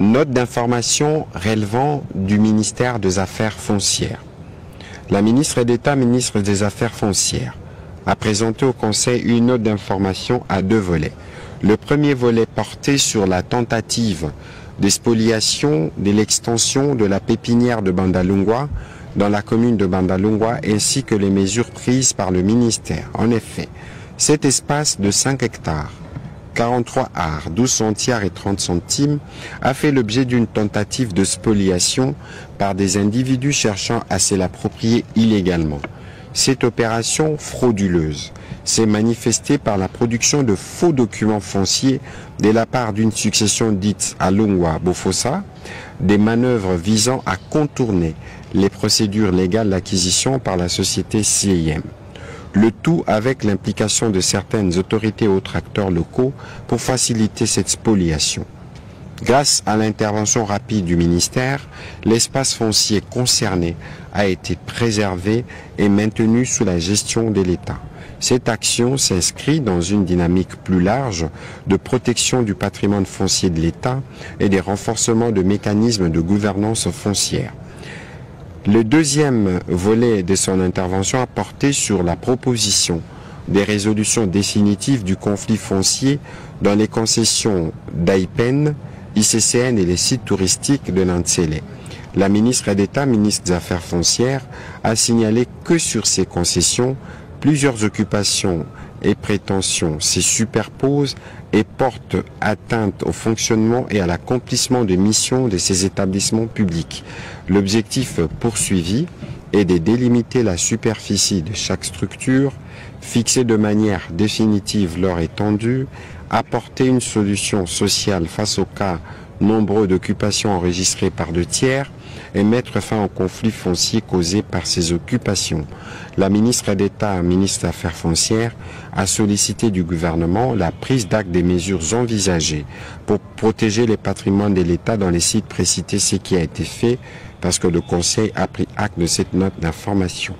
Note d'information relevant du ministère des Affaires foncières. La ministre d'État, ministre des Affaires foncières, a présenté au Conseil une note d'information à 2 volets. Le premier volet portait sur la tentative de spoliation de l'extension de la pépinière de Bandalungwa dans la commune de Bandalungwa ainsi que les mesures prises par le ministère. En effet, cet espace de 5 hectares, 43 arts, 12 centiares et 30 centimes, a fait l'objet d'une tentative de spoliation par des individus cherchant à se l'approprier illégalement. Cette opération frauduleuse s'est manifestée par la production de faux documents fonciers de la part d'une succession dite à Lungwa Bofossa, des manœuvres visant à contourner les procédures légales d'acquisition par la société CIM. Le tout avec l'implication de certaines autorités et autres acteurs locaux pour faciliter cette spoliation. Grâce à l'intervention rapide du ministère, l'espace foncier concerné a été préservé et maintenu sous la gestion de l'État. Cette action s'inscrit dans une dynamique plus large de protection du patrimoine foncier de l'État et des renforcements de mécanismes de gouvernance foncière. Le deuxième volet de son intervention a porté sur la proposition des résolutions définitives du conflit foncier dans les concessions d'Aipen, ICCN et les sites touristiques de Nantsele. La ministre d'État, ministre des Affaires foncières, a signalé que sur ces concessions, plusieurs occupations et prétentions se superposent et portent atteinte au fonctionnement et à l'accomplissement de missions de ces établissements publics. L'objectif poursuivi est de délimiter la superficie de chaque structure, fixer de manière définitive leur étendue, apporter une solution sociale face aux cas nombreux d'occupations enregistrées par 2 tiers et mettre fin au conflit foncier causé par ces occupations. La ministre d'État, ministre des Affaires foncières, a sollicité du gouvernement la prise d'acte des mesures envisagées pour protéger les patrimoines de l'État dans les sites précités, ce qui a été fait parce que le Conseil a pris acte de cette note d'information.